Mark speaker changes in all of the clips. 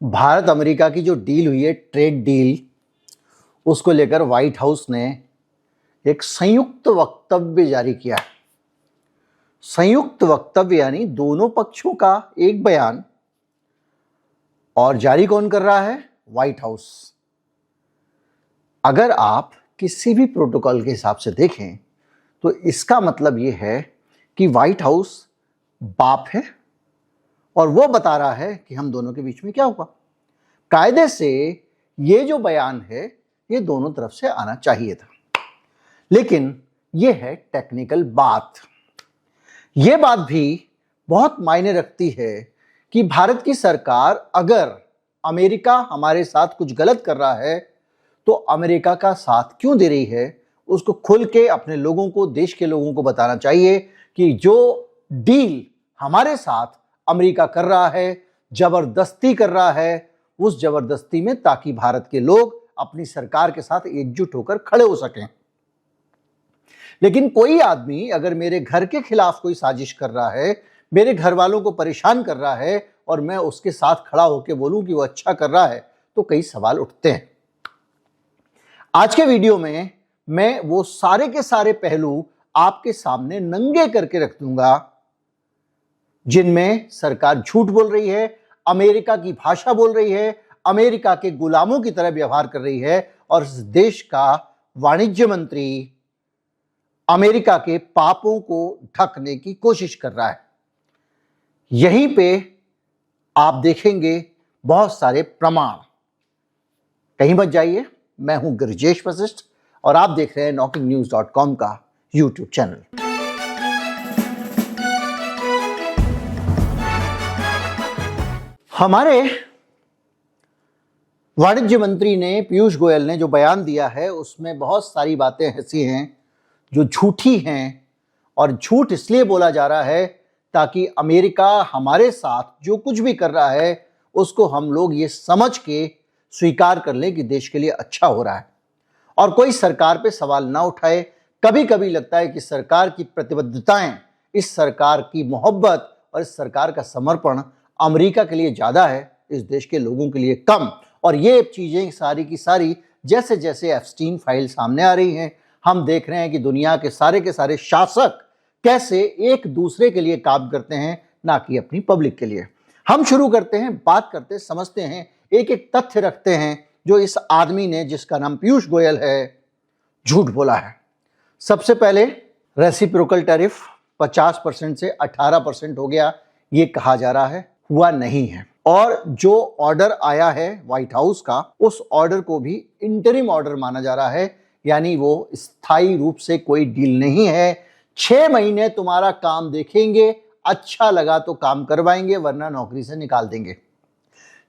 Speaker 1: Bharat America की जो deal हुई है, ट्रेड डील, उसको लेकर व्हाइट हाउस ने एक संयुक्त वक्तव्य जारी किया। संयुक्त वक्तव्य यानी दोनों पक्षों का एक बयान, और जारी कौन कर रहा है? White house. अगर आप किसी भी प्रोटोकॉल के हिसाब से देखें तो इसका मतलब यह है कि व्हाइट हाउस बाप है और वो बता रहा है कि हम दोनों के बीच में क्या हुआ। कायदे से ये जो बयान है ये दोनों तरफ से आना चाहिए था, लेकिन ये है टेक्निकल बात। ये बात भी बहुत मायने रखती है कि भारत की सरकार अगर अमेरिका हमारे साथ कुछ गलत कर रहा है तो अमेरिका का साथ क्यों दे रही है, उसको खुल के अपने लोगों को, देश के लोगों को बताना चाहिए कि जो डील हमारे साथ अमेरिका कर रहा है, जबरदस्ती कर रहा है, उस जबरदस्ती में ताकि भारत के लोग अपनी सरकार के साथ एकजुट होकर खड़े हो सकें। लेकिन कोई आदमी अगर मेरे घर के खिलाफ कोई साजिश कर रहा है, मेरे घर वालों को परेशान कर रहा है और मैं उसके साथ खड़ा होकर बोलूं कि वो अच्छा कर रहा है, तो कई सवाल उठते हैं। आज के वीडियो में मैं वो सारे के सारे पहलू आपके सामने नंगे करके रख दूंगा जिनमें सरकार झूठ बोल रही है, अमेरिका की भाषा बोल रही है, अमेरिका के गुलामों की तरह व्यवहार कर रही है और इस देश का वाणिज्य मंत्री अमेरिका के पापों को ढकने की कोशिश कर रहा है। यहीं पे आप देखेंगे बहुत सारे प्रमाण। कहीं मत जाइए, मैं हूं गिरिजेश वशिष्ठ और आप देख रहे हैं knockingnewz.com का YouTube चैनल। हमारे वाणिज्य मंत्री ने, पीयूष गोयल ने जो बयान दिया है उसमें बहुत सारी बातें ऐसी हैं जो झूठी हैं, और झूठ इसलिए बोला जा रहा है ताकि अमेरिका हमारे साथ जो कुछ भी कर रहा है उसको हम लोग ये समझ के स्वीकार कर लें कि देश के लिए अच्छा हो रहा है और कोई सरकार पे सवाल ना उठाए। कभी कभी लगता है कि सरकार की प्रतिबद्धताएं, इस सरकार की मोहब्बत और इस सरकार का समर्पण अमेरिका के लिए ज़्यादा है, इस देश के लोगों के लिए कम। और ये चीज़ें सारी की सारी जैसे जैसे एप्स्टीन फाइल सामने आ रही हैं, हम देख रहे हैं कि दुनिया के सारे शासक कैसे एक दूसरे के लिए काम करते हैं, ना कि अपनी पब्लिक के लिए। हम शुरू करते हैं, बात करते, समझते हैं, एक एक तथ्य रखते हैं जो इस आदमी ने, जिसका नाम पीयूष गोयल है, झूठ बोला है। सबसे पहले रेसिप्रोकल टैरिफ 50% से 18% हो गया, ये कहा जा रहा है, हुआ नहीं है। और जो ऑर्डर आया है व्हाइट हाउस का, उस ऑर्डर को भी इंटरिम ऑर्डर माना जा रहा है, यानी वो स्थायी रूप से कोई डील नहीं है। 6 महीने तुम्हारा काम देखेंगे, अच्छा लगा तो काम करवाएंगे वरना नौकरी से निकाल देंगे।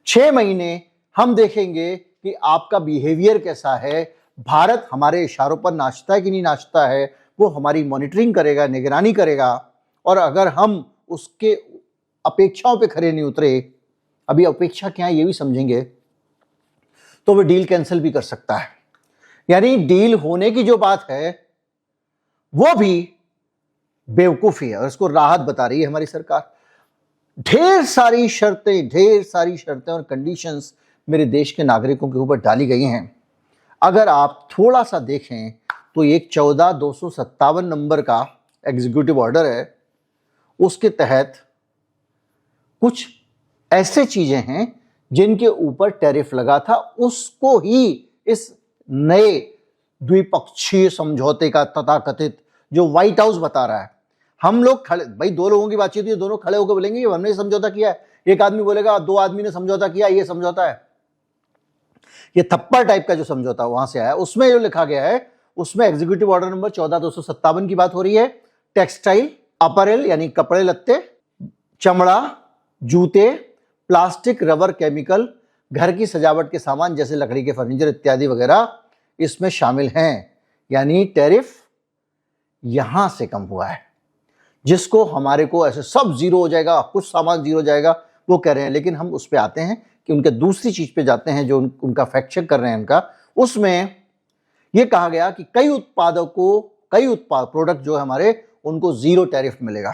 Speaker 1: 6 महीने हम देखेंगे कि आपका बिहेवियर कैसा है, भारत हमारे इशारों पर नाचता है कि नहीं नाचता है, वो हमारी मॉनिटरिंग करेगा, निगरानी करेगा। और अगर हम उसके अपेक्षाओं पे खरे नहीं उतरे, अभी अपेक्षा क्या है ये भी समझेंगे, तो वो डील कैंसिल भी कर सकता है। यानी डील होने की जो बात है वो भी बेवकूफी है और इसको राहत बता रही है हमारी सरकार। ढेर सारी शर्तें और कंडीशंस मेरे देश के नागरिकों के ऊपर डाली गई हैं। अगर आप थोड़ा सा देखें तो एक 14,257 नंबर का एग्जीक्यूटिव ऑर्डर है, उसके तहत कुछ ऐसे चीजें हैं जिनके ऊपर टैरिफ लगा था, उसको ही इस नए द्विपक्षीय समझौते का तथाकथित जो व्हाइट हाउस बता रहा है। हम लोग खड़े, भाई दो लोगों की बातचीत है, दोनों खड़े होकर बोलेंगे ये हमने समझौता किया है, एक आदमी बोलेगा 2 आदमी ने समझौता किया, ये समझौता है। ये थप्पड़ टाइप का जो समझौता वहां से आया, उसमें जो लिखा गया है, उसमें एग्जीक्यूटिव ऑर्डर नंबर 14,257 की बात हो रही है। टेक्सटाइल, अपरेल यानी कपड़े लत्ते, चमड़ा, जूते, प्लास्टिक, रबर, केमिकल, घर की सजावट के सामान जैसे लकड़ी के फर्नीचर इत्यादि वगैरह इसमें शामिल हैं। यानी टैरिफ यहां से कम हुआ है, जिसको हमारे को ऐसे सब जीरो हो जाएगा, कुछ सामान जीरो हो जाएगा वो कह रहे हैं। लेकिन हम उस पे आते हैं कि उनके दूसरी चीज पे जाते हैं जो उनका फैक्ट चेक कर रहे हैं उनका। उसमें यह कहा गया कि कई उत्पाद प्रोडक्ट जो है हमारे, उनको जीरो टैरिफ मिलेगा,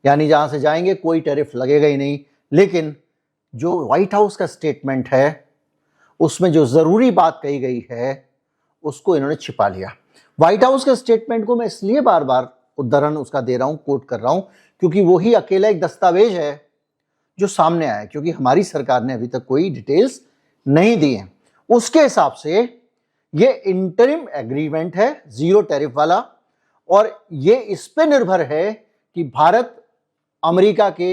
Speaker 1: यानी जहां से जाएंगे कोई टैरिफ लगेगा ही नहीं। लेकिन जो व्हाइट हाउस का स्टेटमेंट है उसमें जो जरूरी बात कही गई है उसको इन्होंने छिपा लिया। व्हाइट हाउस के स्टेटमेंट को मैं इसलिए बार बार उद्धरण उसका दे रहा हूं, कोट कर रहा हूं, क्योंकि वही अकेला एक दस्तावेज है जो सामने आया, क्योंकि हमारी सरकार ने अभी तक कोई डिटेल्स नहीं दी है। उसके हिसाब से ये इंटरिम एग्रीमेंट है, जीरो टैरिफ वाला, और ये इस पे निर्भर है कि भारत अमेरिका के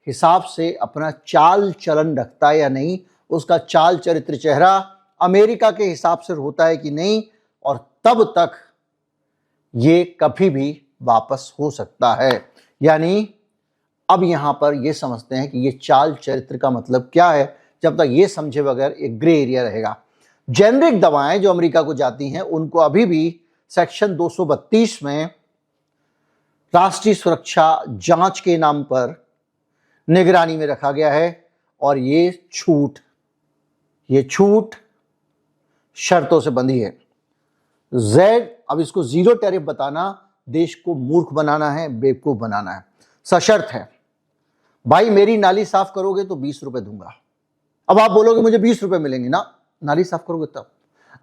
Speaker 1: हिसाब से अपना चाल चलन रखता है या नहीं, उसका चाल चरित्र चेहरा अमेरिका के हिसाब से होता है कि नहीं, और तब तक ये कभी भी वापस हो सकता है। यानी अब यहां पर ये समझते हैं कि ये चाल चरित्र का मतलब क्या है, जब तक ये समझे बगैर एक ग्रे एरिया रहेगा। जेनरिक दवाएं जो अमेरिका को जाती हैं उनको अभी भी सेक्शन 232 में राष्ट्रीय सुरक्षा जांच के नाम पर निगरानी में रखा गया है, और ये छूट शर्तों से बंधी है। जेड, अब इसको जीरो टैरिफ बताना देश को मूर्ख बनाना है, बेवकूफ बनाना है। सशर्त है, भाई मेरी नाली साफ करोगे तो 20 रुपए दूंगा। अब आप बोलोगे मुझे 20 रुपए मिलेंगे ना, नाली साफ करोगे तब।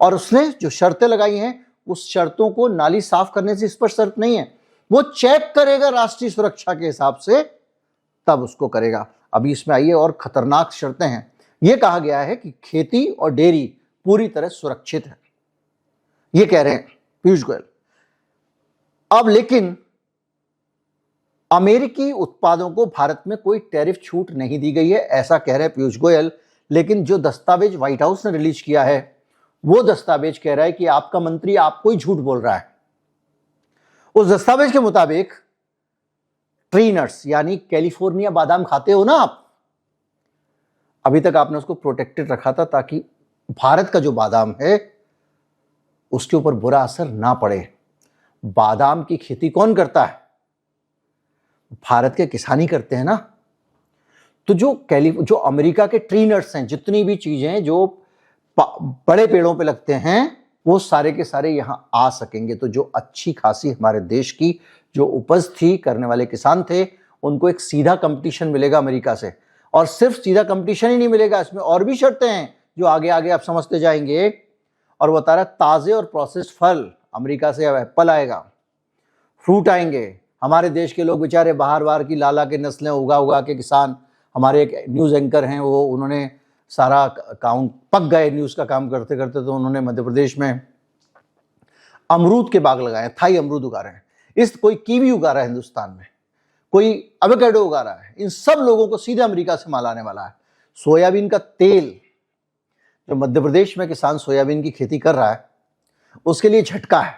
Speaker 1: और उसने जो शर्तें लगाई हैं उस शर्तों को नाली साफ करने से स्पष्ट शर्त नहीं है, वो चेक करेगा राष्ट्रीय सुरक्षा के हिसाब से, तब उसको करेगा। अभी इसमें आइए और खतरनाक शर्तें हैं। यह कहा गया है कि खेती और डेयरी पूरी तरह सुरक्षित है, ये कह रहे हैं पीयूष गोयल। अब लेकिन अमेरिकी उत्पादों को भारत में कोई टैरिफ छूट नहीं दी गई है, ऐसा कह रहे हैं पीयूष गोयल। लेकिन जो दस्तावेज व्हाइट हाउस ने रिलीज किया है वो दस्तावेज कह रहा है कि आपका मंत्री आपको ही झूठ बोल रहा है। उस दस्तावेज के मुताबिक ट्री नट्स यानी कैलिफोर्निया बादाम खाते हो ना आप, अभी तक आपने उसको प्रोटेक्टेड रखा था ताकि भारत का जो बादाम है उसके ऊपर बुरा असर ना पड़े। बादाम की खेती कौन करता है? भारत के किसान ही करते हैं ना। तो जो अमेरिका के ट्री नट्स हैं, जितनी भी चीजें जो बड़े पेड़ों पे लगते हैं, वो सारे के सारे यहां आ सकेंगे। तो जो अच्छी खासी हमारे देश की जो उपज थी करने वाले किसान थे, उनको एक सीधा कंपटीशन मिलेगा अमेरिका से। और सिर्फ सीधा कंपटीशन ही नहीं मिलेगा, इसमें और भी शर्तें हैं जो आगे आगे आप समझते जाएंगे। और बता रहा ताजे और प्रोसेस्ड फल अमेरिका से, अब एप्पल आएगा, फ्रूट आएंगे। हमारे देश के लोग बेचारे बाहर बाहर की लाला के नस्लें उगा के किसान, हमारे एक न्यूज़ एंकर हैं, वो उन्होंने सारा काउंट पक गए न्यूज़ का काम करते करते, तो उन्होंने मध्य प्रदेश में अमरूद के बाग लगाए, थाई अमरूद उगा रहे हैं। कोई कीवी उगा रहा है हिंदुस्तान में, कोई एवोकाडो उगा रहा है। इन सब लोगों को सीधे अमेरिका से माल आने वाला है। सोयाबीन का तेल, जो मध्य प्रदेश में किसान सोयाबीन की खेती कर रहा है उसके लिए झटका है।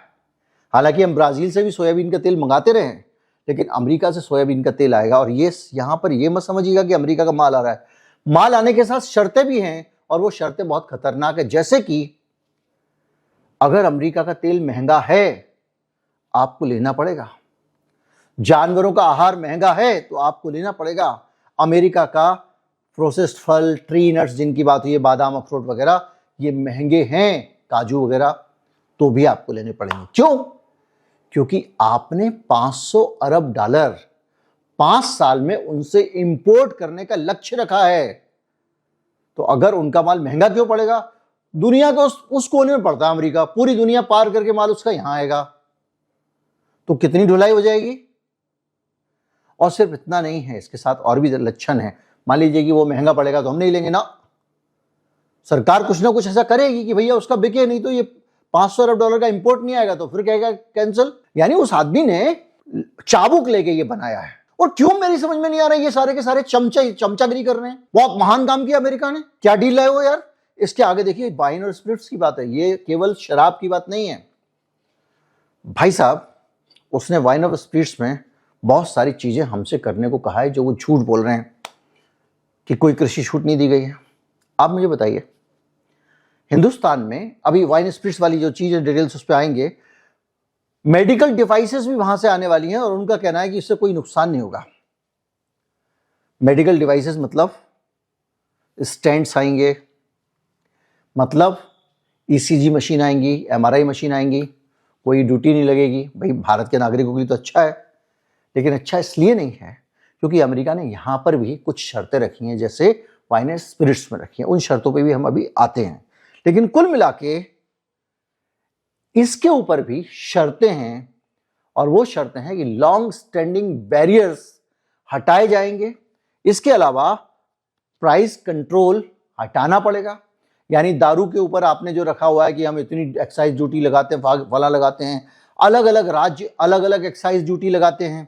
Speaker 1: हालांकि हम ब्राजील से भी सोयाबीन का तेल मंगाते रहे हैं, लेकिन अमेरिका से सोयाबीन का तेल आएगा। और ये यहां पर ये मत समझिएगा कि अमेरिका का माल आ रहा है, माल आने के साथ शर्तें भी हैं, और वो शर्तें बहुत खतरनाक है। जैसे कि अगर अमेरिका का तेल महंगा है आपको लेना पड़ेगा, जानवरों का आहार महंगा है तो आपको लेना पड़ेगा। अमेरिका का प्रोसेस्ड फल, ट्री नट्स जिनकी बात हुई है, बादाम अखरोट वगैरह, ये महंगे हैं, काजू वगैरह, तो भी आपको लेने पड़ेंगे। क्यों? क्योंकि आपने 500 अरब डॉलर 5 साल में उनसे इंपोर्ट करने का लक्ष्य रखा है। तो अगर उनका माल महंगा क्यों पड़ेगा? दुनिया के उस कोने में पड़ता है अमेरिका, पूरी दुनिया पार करके माल उसका यहां आएगा, तो कितनी ढुलाई हो जाएगी। और सिर्फ इतना नहीं है, इसके साथ और भी लक्षण है। मान लीजिए कि वो महंगा पड़ेगा तो हम नहीं लेंगे ना, सरकार कुछ ना कुछ ऐसा करेगी कि भैया उसका बिके, नहीं तो ये 500 अरब डॉलर का इंपोर्ट नहीं आएगा, तो फिर कहेगा कैंसिल। यानी उस आदमी ने चाबुक लेके ये बनाया है। और क्यों मेरी समझ में नहीं आ रहा है, ये सारे के सारे चमचागिरी कर रहे हैं। बहुत महान काम किया अमेरिका ने, क्या डील है वो यार। इसके आगे देखिए वाइन और स्पिरिट्स की बात है, ये केवल शराब की बात नहीं है भाई साहब। उसने वाइन और स्पिरिट्स में बहुत सारी चीजें हमसे करने को कहा है जो वो झूठ बोल रहे हैं कि कोई कृषि छूट नहीं दी गई है। आप मुझे बताइए, हिंदुस्तान में अभी वाइन स्पिरिट्स वाली जो चीजें डिटेल्स उस पर आएंगे, मेडिकल डिवाइसेस भी वहां से आने वाली हैं, और उनका कहना है कि इससे कोई नुकसान नहीं होगा। मेडिकल डिवाइसेस मतलब स्टेंट्स आएंगे, मतलब ईसीजी मशीन आएंगी, एमआरआई मशीन आएंगी, कोई ड्यूटी नहीं लगेगी। भाई भारत के नागरिकों के लिए तो अच्छा है, लेकिन अच्छा इसलिए नहीं है क्योंकि अमेरिका ने यहां पर भी कुछ शर्तें रखी हैं। जैसे वाइन एंड स्पिरिट्स में रखी है। उन शर्तों पे भी हम अभी आते हैं, लेकिन कुल मिला के इसके ऊपर भी शर्तें हैं, और वो शर्तें हैं कि लॉन्ग स्टैंडिंग बैरियर्स हटाए जाएंगे। इसके अलावा प्राइस कंट्रोल हटाना पड़ेगा, यानी दारू के ऊपर आपने जो रखा हुआ है कि हम इतनी एक्साइज ड्यूटी लगाते हैं, फला लगाते हैं, अलग अलग राज्य अलग अलग एक्साइज ड्यूटी लगाते हैं।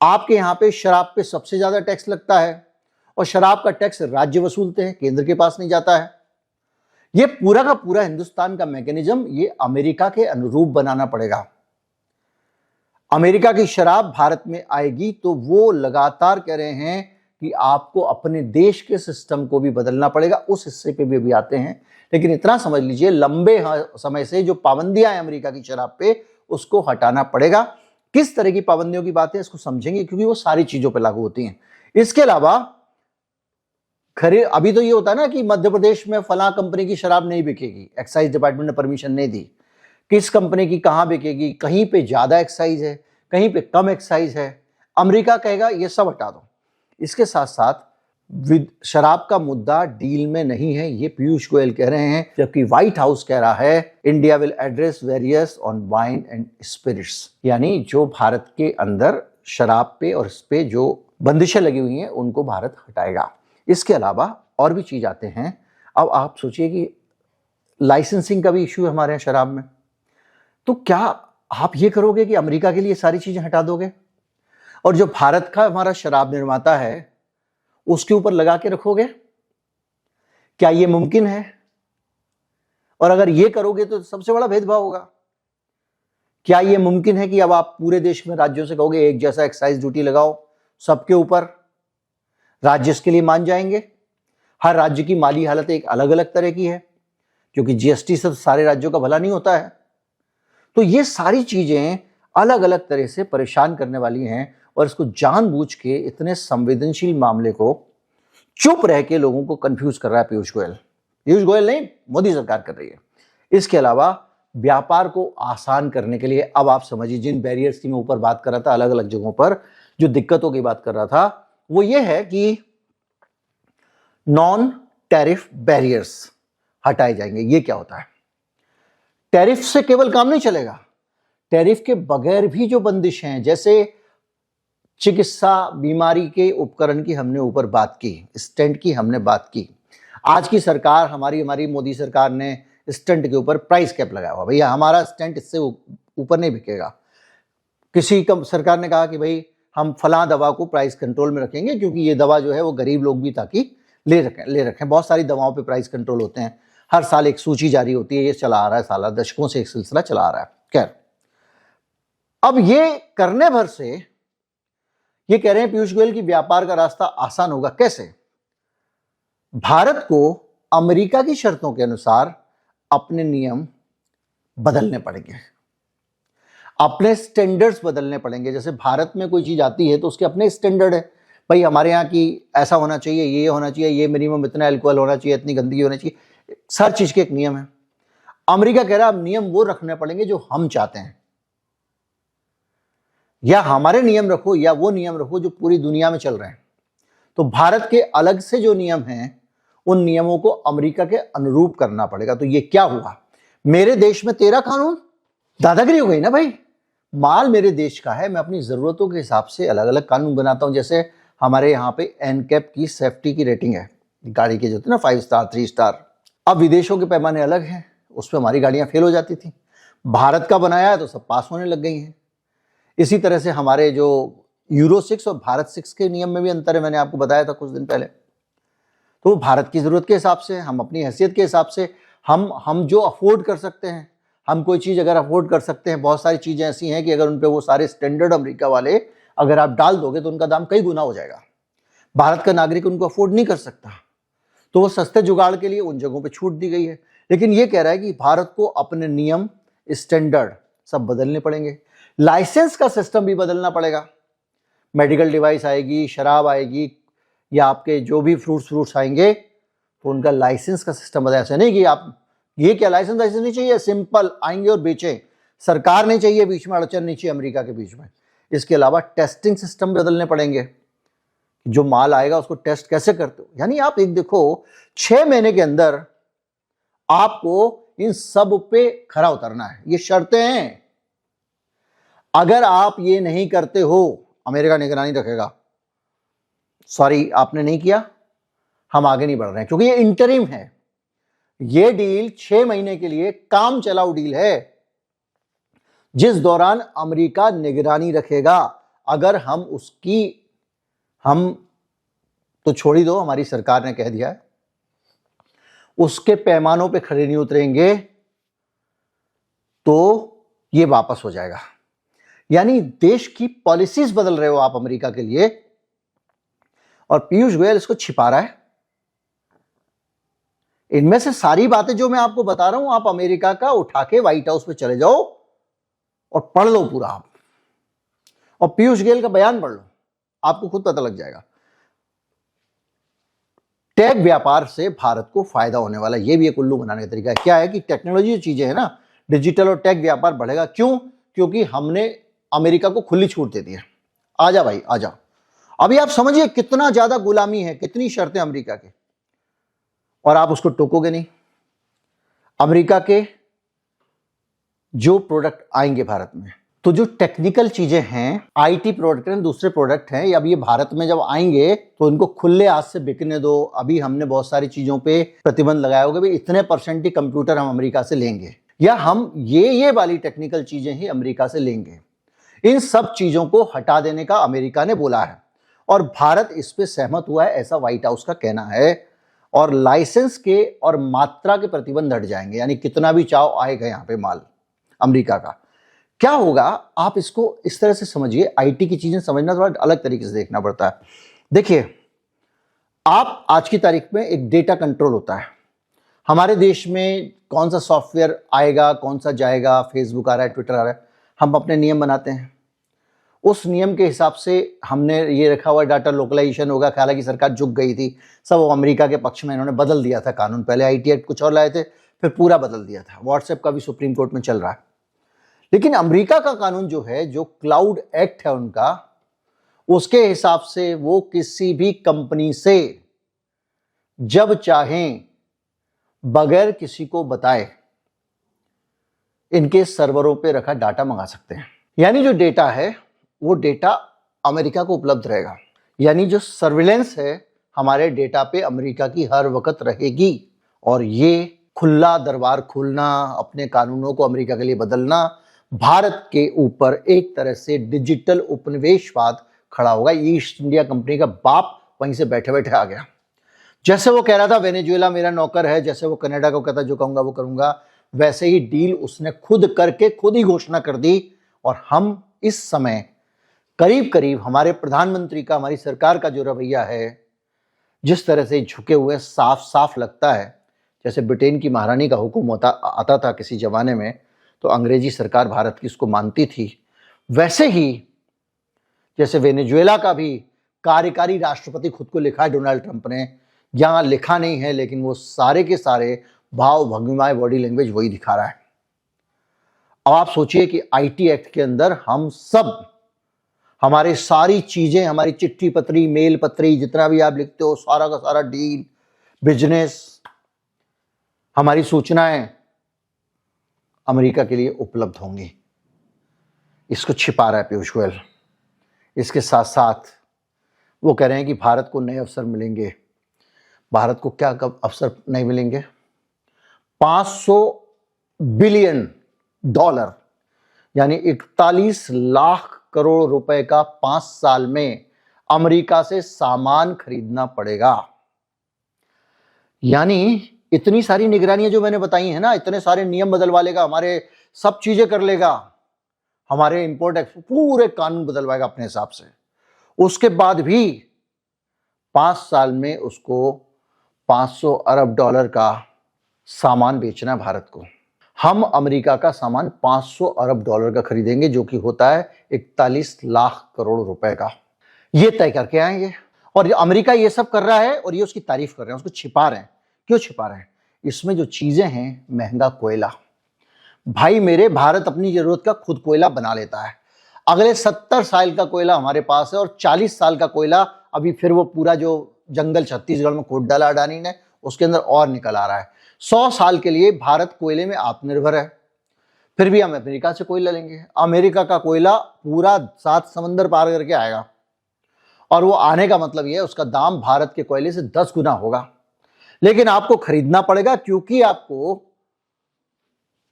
Speaker 1: आपके यहाँ पे शराब पे सबसे ज्यादा टैक्स लगता है, और शराब का टैक्स राज्य वसूलते हैं, केंद्र के पास नहीं जाता है। ये पूरा का पूरा हिंदुस्तान का मैकेनिज्म ये अमेरिका के अनुरूप बनाना पड़ेगा। अमेरिका की शराब भारत में आएगी तो वो लगातार कह रहे हैं कि आपको अपने देश के सिस्टम को भी बदलना पड़ेगा। उस हिस्से पे भी अभी आते हैं, लेकिन इतना समझ लीजिए लंबे समय से जो पाबंदियां हैं अमेरिका की शराब पे, उसको हटाना पड़ेगा। किस तरह की पाबंदियों की बात है इसको समझेंगे, क्योंकि वो सारी चीजों पे लागू होती हैं। इसके अलावा अभी तो ये होता है ना कि मध्य प्रदेश में फला कंपनी की शराब नहीं बिकेगी, एक्साइज डिपार्टमेंट ने परमिशन नहीं दी। किस कंपनी की कहां बिकेगी, कहीं पे ज्यादा एक्साइज है, कहीं पे कम एक्साइज है, अमेरिका कहेगा ये सब हटा दो। इसके साथ साथ शराब का मुद्दा डील में नहीं है, ये पीयूष गोयल कह रहे हैं, जबकि व्हाइट हाउस कह रहा है India will address various on wine and spirits, यानी जो भारत के अंदर शराब पे और इस पे जो बंदिशें लगी हुई हैं उनको भारत हटाएगा। इसके अलावा और भी चीज आते हैं। अब आप सोचिए कि लाइसेंसिंग का भी इश्यू है हमारे यहाँ शराब में, तो क्या आप ये करोगे कि अमेरिका के लिए सारी चीजें हटा दोगे और जो भारत का हमारा शराब निर्माता है उसके ऊपर लगा के रखोगे? क्या ये मुमकिन है? और अगर ये करोगे तो सबसे बड़ा भेदभाव होगा। क्या ये मुमकिन है कि अब आप पूरे देश में राज्यों से कहोगे एक जैसा एक्साइज ड्यूटी लगाओ सबके ऊपर? राज्य इसके लिए मान जाएंगे? हर राज्य की माली हालत एक अलग अलग तरह की है, क्योंकि जीएसटी से तो सारे राज्यों का भला नहीं होता है। तो ये सारी चीजें अलग अलग तरह से परेशान करने वाली हैं, और इसको जानबूझ के इतने संवेदनशील मामले को चुप रह के लोगों को कंफ्यूज कर रहा है पीयूष गोयल। पीयूष गोयल नहीं, मोदी सरकार कर रही है। इसके अलावा व्यापार को आसान करने के लिए अब आप समझिए जिन बैरियर्स की मैं ऊपर बात कर रहा था, अलग अलग जगहों पर जो दिक्कतों की बात कर रहा था, वो ये है कि नॉन टैरिफ बैरियर्स हटाए जाएंगे। ये क्या होता है? टैरिफ से केवल काम नहीं चलेगा, टैरिफ के बगैर भी जो बंदिशें हैं, जैसे चिकित्सा बीमारी के उपकरण की हमने ऊपर बात की, स्टेंट की हमने बात की। आज की सरकार हमारी मोदी सरकार ने स्टेंट के ऊपर प्राइस कैप लगाया हुआ, भैया हमारा स्टेंट इससे ऊपर नहीं बिकेगा। किसी सरकार ने कहा कि भाई हम फला दवा को प्राइस कंट्रोल में रखेंगे, क्योंकि ये दवा जो है वो गरीब लोग भी ताकि ले रखें। बहुत सारी दवाओं पे प्राइस कंट्रोल होते हैं, हर साल एक सूची जारी होती है, ये चला आ रहा है, साला दशकों से एक सिलसिला चला आ रहा है। खैर, अब ये करने भर से ये कह रहे हैं पीयूष गोयल की व्यापार का रास्ता आसान होगा। कैसे? भारत को अमेरिका की शर्तों के अनुसार अपने नियम बदलने पड़ेंगे, अपने स्टैंडर्ड्स बदलने पड़ेंगे। जैसे भारत में कोई चीज आती है तो उसके अपने स्टैंडर्ड है, भाई हमारे यहाँ की ऐसा होना चाहिए, ये होना चाहिए, ये मिनिमम इतना अल्कोहल होना चाहिए, इतनी गंदगी होनी चाहिए, हर चीज के एक नियम है। अमेरिका कह रहा है अब नियम वो रखने पड़ेंगे जो हम चाहते हैं, या हमारे नियम रखो या वो नियम रखो जो पूरी दुनिया में चल रहे हैं। तो भारत के अलग से जो नियम हैं उन नियमों को अमेरिका के अनुरूप करना पड़ेगा। तो ये क्या हुआ? मेरे देश में तेरा कानून, दादागिरी हो गई ना भाई। माल मेरे देश का है, मैं अपनी जरूरतों के हिसाब से अलग अलग कानून बनाता हूं। जैसे हमारे यहाँ पे एनकैप की सेफ्टी की रेटिंग है गाड़ी के, जो होते ना 5 स्टार 3 स्टार। अब विदेशों के पैमाने अलग हैं, उस पर हमारी गाड़ियां फेल हो जाती थी। भारत का बनाया है तो सब पास होने लग गई हैं। इसी तरह से हमारे जो यूरो 6 और भारत 6 के नियम में भी अंतर है, मैंने आपको बताया था कुछ दिन पहले। तो भारत की जरूरत के हिसाब से, हम अपनी हैसियत के हिसाब से, हम जो अफोर्ड कर सकते हैं, हम कोई चीज अगर अफोर्ड कर सकते हैं, बहुत सारी चीजें ऐसी हैं कि अगर उन पे वो सारे स्टैंडर्ड अमेरिका वाले अगर आप डाल दोगे तो उनका दाम कई गुना हो जाएगा। भारत का नागरिक उनको अफोर्ड नहीं कर सकता, तो वो सस्ते जुगाड़ के लिए उन जगहों पे छूट दी गई है। लेकिन ये कह रहा है कि भारत को अपने नियम, स्टैंडर्ड सब बदलने पड़ेंगे। लाइसेंस का सिस्टम भी बदलना पड़ेगा। मेडिकल डिवाइस आएगी, शराब आएगी, या आपके जो भी फ्रूट्स आएंगे तो उनका लाइसेंस का सिस्टम बदला। ऐसा नहीं कि आप ये क्या लाइसेंस नहीं चाहिए, सिंपल आएंगे और बेचें। सरकार नहीं चाहिए बीच में, अड़चन नहीं चाहिए अमेरिका के बीच में। इसके अलावा टेस्टिंग सिस्टम बदलने पड़ेंगे। जो माल आएगा उसको टेस्ट कैसे करते हो। यानी आप एक देखो 6 महीने के अंदर आपको इन सब पे खरा उतरना है, ये शर्तें हैं। अगर आप ये नहीं करते हो अमेरिका निगरानी रखेगा। सॉरी, आपने नहीं किया, हम आगे नहीं बढ़ रहे हैं, क्योंकि ये इंटरिम है। ये डील 6 महीने के लिए काम चलाऊ डील है, जिस दौरान अमेरिका निगरानी रखेगा। अगर हम तो छोड़ ही दो, हमारी सरकार ने कह दिया है, उसके पैमानों पे खड़े नहीं उतरेंगे तो ये वापस हो जाएगा। यानी देश की पॉलिसीज बदल रहे हो आप अमेरिका के लिए, और पीयूष गोयल इसको छिपा रहा है। इनमें से सारी बातें जो मैं आपको बता रहा हूं, आप अमेरिका का उठा के व्हाइट हाउस पे चले जाओ और पढ़ लो पूरा आप, और पीयूष गोयल का बयान पढ़ लो, आपको खुद पता लग जाएगा। टेक व्यापार से भारत को फायदा होने वाला, ये भी एक उल्लू बनाने का तरीका है। क्या है कि टेक्नोलॉजी चीजें है ना, डिजिटल और टेक व्यापार बढ़ेगा। क्यों? क्योंकि हमने अमेरिका को खुली छूट दे दी है। आजा भाई आजा। अभी आप समझिए कितना ज्यादा गुलामी है, कितनी शर्तें अमेरिका के, और आप उसको टोकोगे नहीं। अमेरिका के जो प्रोडक्ट आएंगे भारत में, तो जो टेक्निकल चीजें हैं, आईटी प्रोडक्ट हैं, दूसरे प्रोडक्ट हैं, अब ये भारत में जब आएंगे तो इनको खुले हाथ से बिकने दो। अभी हमने बहुत सारी चीजों पे प्रतिबंध लगाया होगा, भाई इतने % ही कंप्यूटर हम अमेरिका से लेंगे, या हम ये वाली टेक्निकल चीजें ही अमेरिका से लेंगे। इन सब चीजों को हटा देने का अमेरिका ने बोला है, और भारत इस पे सहमत हुआ है, ऐसा व्हाइट हाउस का कहना है। और लाइसेंस के और मात्रा के प्रतिबंध हट जाएंगे, यानी कितना भी चाहो आएगा यहां पे माल अमेरिका का। क्या होगा, आप इसको इस तरह से समझिए। आईटी की चीजें समझना थोड़ा अलग तरीके से देखना पड़ता है। देखिए, आप आज की तारीख में एक डेटा कंट्रोल होता है हमारे देश में, कौन सा सॉफ्टवेयर आएगा, कौन सा जाएगा, फेसबुक आ रहा है, ट्विटर आ रहा है, हम अपने नियम बनाते हैं। उस नियम के हिसाब से हमने ये रखा हुआ डाटा लोकलाइजेशन होगा। हालांकि सरकार झुक गई थी, सब अमेरिका के पक्ष में इन्होंने बदल दिया था कानून। पहले आईटी एक्ट कुछ और लाए थे, फिर पूरा बदल दिया था। व्हाट्सएप का भी सुप्रीम कोर्ट में चल रहा है। लेकिन अमेरिका का कानून जो है, जो क्लाउड एक्ट है उनका, उसके हिसाब से वो किसी भी कंपनी से जब चाहें बगैर किसी को बताए इनके सर्वरों पे रखा डाटा मंगा सकते हैं। यानी जो डेटा है वो डेटा अमेरिका को उपलब्ध रहेगा। यानी जो सर्विलेंस है हमारे डेटा पे अमेरिका की हर वक्त रहेगी। और ये खुला दरबार खोलना, अपने कानूनों को अमेरिका के लिए बदलना, भारत के ऊपर एक तरह से डिजिटल उपनिवेशवाद खड़ा होगा। ईस्ट इंडिया कंपनी का बाप वहीं से बैठे बैठे आ गया। जैसे वो कह रहा था वेनेजुएला मेरा नौकर है, जैसे वो कनाडा को कहता जो कहूंगा वो करूंगा, वैसे ही डील उसने खुद करके खुद ही घोषणा कर दी। और हम इस समय करीब करीब हमारे प्रधानमंत्री का, हमारी सरकार का जो रवैया है, जिस तरह से झुके हुए, साफ साफ लगता है जैसे ब्रिटेन की महारानी का हुक्म आता था किसी जमाने में, तो अंग्रेजी सरकार भारत की उसको मानती थी। वैसे ही जैसे वेनेजुएला का भी कार्यकारी राष्ट्रपति खुद को लिखा है डोनाल्ड ट्रंप ने, यहां लिखा नहीं है लेकिन वो सारे के सारे भाव भंगिमाएं, बॉडी लैंग्वेज वही दिखा रहा है। अब आप सोचिए कि आईटी एक्ट के अंदर हम सब, हमारे सारी चीजें, हमारी चिट्ठी पत्री, मेल पत्री, जितना भी आप लिखते हो, सारा का सारा डील, बिजनेस, हमारी सूचनाएं अमेरिका के लिए उपलब्ध होंगी। इसको छिपा रहा है पीयूष गोयल। इसके साथ साथ वो कह रहे हैं कि भारत को नए अवसर मिलेंगे। भारत को क्या कब अवसर नहीं मिलेंगे? 500 बिलियन डॉलर यानी 41 लाख करोड़ रुपए का 5 साल में अमेरिका से सामान खरीदना पड़ेगा। यानी इतनी सारी निगरानियां जो मैंने बताई हैं ना, इतने सारे नियम बदलवा लेगा, हमारे सब चीजें कर लेगा, हमारे इंपोर्ट एक्सपोर्ट पूरे कानून बदलवाएगा अपने हिसाब से। उसके बाद भी 5 साल में उसको 500 अरब डॉलर का सामान बेचना है भारत को। हम अमेरिका का सामान 500 अरब डॉलर का खरीदेंगे, जो कि होता है 41 लाख करोड़ रुपए का। ये तय करके आएंगे। और अमेरिका ये सब कर रहा है और ये उसकी तारीफ कर रहे हैं, उसको छिपा रहे हैं। क्यों छिपा रहे हैं? इसमें जो चीजें हैं, महंगा कोयला। भाई मेरे, भारत अपनी जरूरत का खुद कोयला बना लेता है। अगले 70 साल का कोयला हमारे पास है और 40 साल का कोयला अभी फिर वो पूरा जो जंगल छत्तीसगढ़ में खोद डाला अडानी ने, उसके अंदर और निकल आ रहा है। 100 साल के लिए भारत कोयले में आत्मनिर्भर है, फिर भी हम अमेरिका से कोयला लेंगे। अमेरिका का कोयला पूरा 7 समंदर पार करके आएगा, और वो आने का मतलब ये है उसका दाम भारत के कोयले से 10 गुना होगा। लेकिन आपको खरीदना पड़ेगा, क्योंकि आपको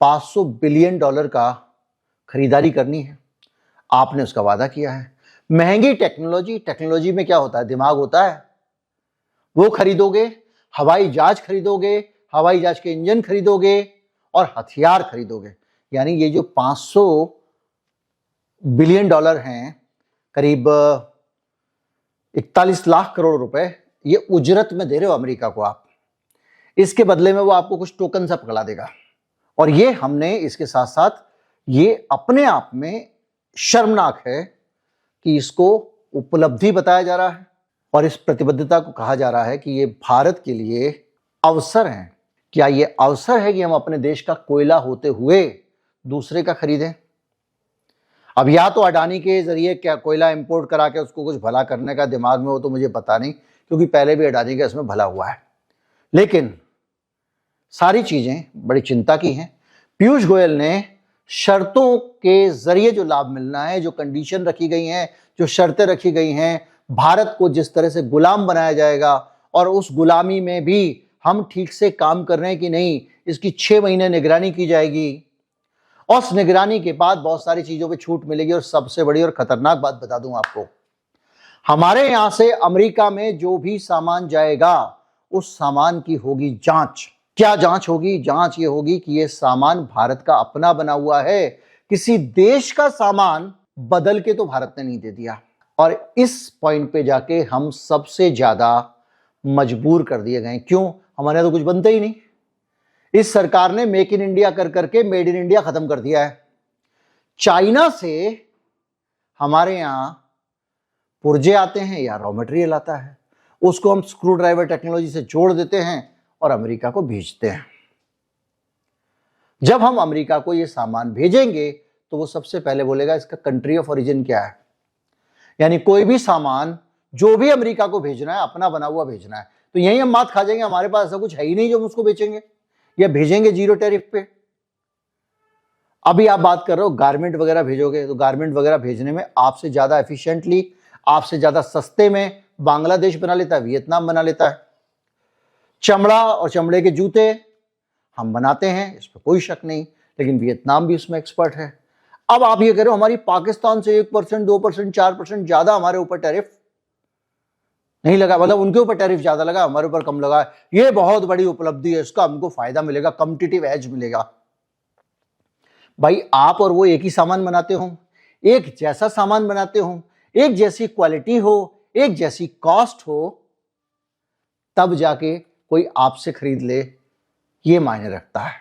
Speaker 1: $500 बिलियन का खरीदारी करनी है। आपने उसका वादा किया है। महंगी टेक्नोलॉजी में क्या होता है, दिमाग होता है, वो खरीदोगे, हवाई जहाज खरीदोगे, हवाई जहाज के इंजन खरीदोगे और हथियार खरीदोगे। यानी ये जो $500 बिलियन हैं, करीब 41 लाख करोड़ रुपए, ये उजरत में दे रहे हो अमेरिका को आप। इसके बदले में वो आपको कुछ टोकन सा पकड़ा देगा। और ये हमने इसके साथ साथ, ये अपने आप में शर्मनाक है कि इसको उपलब्धि बताया जा रहा है और इस प्रतिबद्धता को कहा जा रहा है कि ये भारत के लिए अवसर है। क्या ये अवसर है कि हम अपने देश का कोयला होते हुए दूसरे का खरीदें? अब या तो अडानी के जरिए क्या कोयला इंपोर्ट करा के उसको कुछ भला करने का दिमाग में हो, तो मुझे पता नहीं, क्योंकि पहले भी अडानी का इसमें भला हुआ है। लेकिन सारी चीजें बड़ी चिंता की हैं। पीयूष गोयल ने शर्तों के जरिए जो लाभ मिलना है, जो कंडीशन रखी गई हैं, जो शर्तें रखी गई हैं, भारत को जिस तरह से गुलाम बनाया जाएगा और उस गुलामी में भी हम ठीक से काम कर रहे हैं कि नहीं, इसकी 6 महीने निगरानी की जाएगी। और उस निगरानी के बाद बहुत सारी चीजों पे छूट मिलेगी। और सबसे बड़ी और खतरनाक बात बता दूं आपको, हमारे यहां से अमेरिका में जो भी सामान जाएगा, उस सामान की होगी जांच। क्या जांच होगी? जांच ये होगी कि ये सामान भारत का अपना बना हुआ है, किसी देश का सामान बदल के तो भारत ने नहीं दे दिया। और इस पॉइंट पे जाके हम सबसे ज्यादा मजबूर कर दिए गए। क्यों? हमारे यहां तो कुछ बनता ही नहीं। इस सरकार ने मेक इन इंडिया कर करके मेड इन इंडिया खत्म कर दिया है। चाइना से हमारे यहां पुर्जे आते हैं या रॉ मटेरियल आता है, उसको हम स्क्रू ड्राइवर टेक्नोलॉजी से जोड़ देते हैं और अमेरिका को भेजते हैं। जब हम अमेरिका को ये सामान भेजेंगे तो वो सबसे पहले बोलेगा इसका कंट्री ऑफ ओरिजिन क्या है। यानी कोई भी सामान जो भी अमेरिका को भेजना है, अपना बना हुआ भेजना है, तो यही हम मात खा जाएंगे, हमारे पास ऐसा कुछ है ही नहीं जो हम उसको बेचेंगे या भेजेंगे जीरो टैरिफ पे। अभी आप बात कर रहे हो गारमेंट वगैरह भेजोगे, तो गारमेंट वगैरह भेजने में आपसे ज्यादा एफिशिएंटली, आपसे ज्यादा सस्ते में बांग्लादेश बना लेता है, वियतनाम बना लेता है। चमड़ा और चमड़े के जूते हम बनाते हैं, इस पर कोई शक नहीं, लेकिन वियतनाम भी उसमें एक्सपर्ट है। अब आप ये कह रहे हो हमारी पाकिस्तान से 1%, 2%, 4% ज्यादा हमारे ऊपर टैरिफ नहीं लगा, मतलब उनके ऊपर टैरिफ ज्यादा लगा, हमारे ऊपर कम लगा। ये बहुत बड़ी उपलब्धि है, इसका हमको फायदा मिलेगा, कॉम्पिटिटिव एज मिलेगा। भाई आप और वो एक ही सामान बनाते हो, एक जैसा सामान बनाते हो, एक जैसी क्वालिटी हो, एक जैसी कॉस्ट हो, तब जाके कोई आपसे खरीद ले, ये मायने रखता है।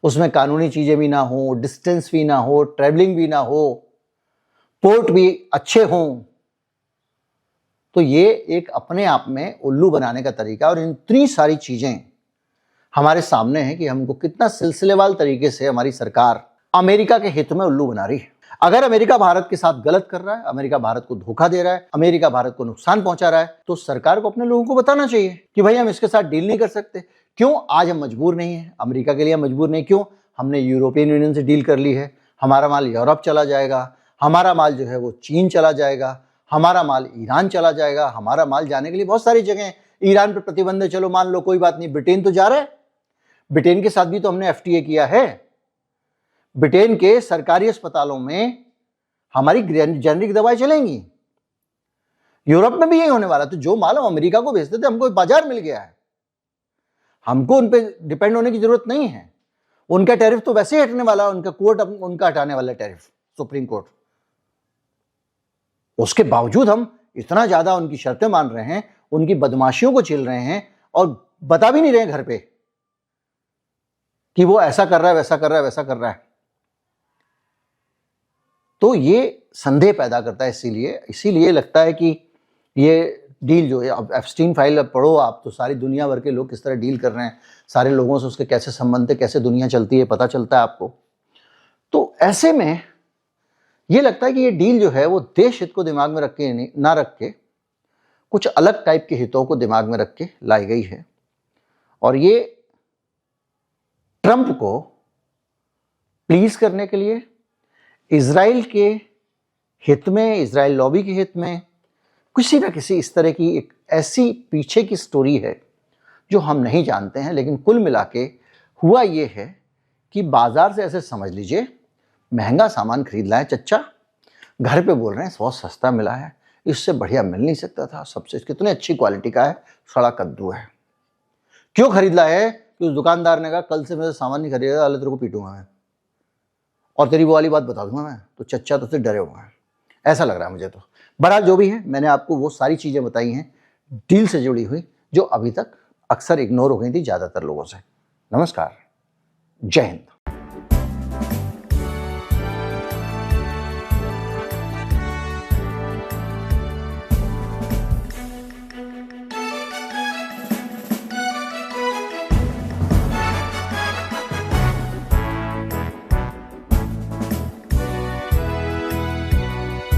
Speaker 1: उसमें कानूनी चीजें भी ना हो, डिस्टेंस भी ना हो, ट्रैवलिंग भी ना हो, पोर्ट भी अच्छे हों, तो ये एक अपने आप में उल्लू बनाने का तरीका। और इतनी सारी चीजें हमारे सामने हैं कि हमको कितना सिलसिलेवार तरीके से हमारी सरकार अमेरिका के हित में उल्लू बना रही है। अगर अमेरिका भारत के साथ गलत कर रहा है, अमेरिका भारत को धोखा दे रहा है, अमेरिका भारत को नुकसान पहुंचा रहा है, तो सरकार को अपने लोगों को बताना चाहिए कि भाई हम इसके साथ डील नहीं कर सकते। क्यों आज हम मजबूर नहीं है? अमेरिका के लिए मजबूर नहीं, क्यों? हमने यूरोपियन यूनियन से डील कर ली है, हमारा माल यूरोप चला जाएगा, हमारा माल जो है वो चीन चला जाएगा, हमारा माल ईरान चला जाएगा, हमारा माल जाने के लिए बहुत सारी जगह हैं। ईरान पर प्रतिबंध है, चलो मान लो कोई बात नहीं, ब्रिटेन तो जा रहा है, ब्रिटेन के साथ भी तो हमने एफटीए किया है। ब्रिटेन के सरकारी अस्पतालों में हमारी जेनरिक दवाएं चलेंगी, यूरोप में भी यही होने वाला। तो जो माल हम अमेरिका को भेजते थे, हमको बाजार मिल गया है, हमको उन पे डिपेंड होने की जरूरत नहीं है। उनका टैरिफ तो वैसे ही हटने वाला, उनका कोर्ट उनका हटाने वाला टैरिफ, सुप्रीम कोर्ट। उसके बावजूद हम इतना ज्यादा उनकी शर्तें मान रहे हैं, उनकी बदमाशियों को झेल रहे हैं और बता भी नहीं रहे घर पे कि वो ऐसा कर रहा है, वैसा कर रहा है, वैसा कर रहा है। तो ये संदेह पैदा करता है। इसीलिए लगता है कि ये डील जो है, अब एप्स्टीन फाइल अब पढ़ो आप, तो सारी दुनिया भर के लोग किस तरह डील कर रहे हैं, सारे लोगों से उसके कैसे संबंध है, कैसे दुनिया चलती है, पता चलता है आपको। तो ऐसे में ये लगता है कि ये डील जो है वो देश हित को दिमाग में रख के ना रख के कुछ अलग टाइप के हितों को दिमाग में रख के लाई गई है। और ये ट्रंप को प्लीज करने के लिए, इजराइल के हित में, इजराइल लॉबी के हित में किसी ना किसी इस तरह की एक ऐसी पीछे की स्टोरी है जो हम नहीं जानते हैं। लेकिन कुल मिला के हुआ ये है कि बाजार से ऐसे समझ लीजिए महंगा सामान खरीद लाए चच्चा, घर पे बोल रहे हैं बहुत सस्ता मिला है, इससे बढ़िया मिल नहीं सकता था, सबसे कितनी अच्छी क्वालिटी का है, सड़ा कद्दू है। क्यों खरीद लाया है? कि उस दुकानदार ने कहा कल से मेरे सामान नहीं खरीदेगा, तेरे को पीटूंगा मैं और तेरी वो वाली बात बता दूंगा मैं। तो चच्चा तो डरे हुए हैं, ऐसा लग रहा है मुझे। तो बहरहाल जो भी है, मैंने आपको वो सारी चीजें बताई हैं डील से जुड़ी हुई जो अभी तक अक्सर इग्नोर हो गई थी ज्यादातर लोगों से। नमस्कार, जय हिंद।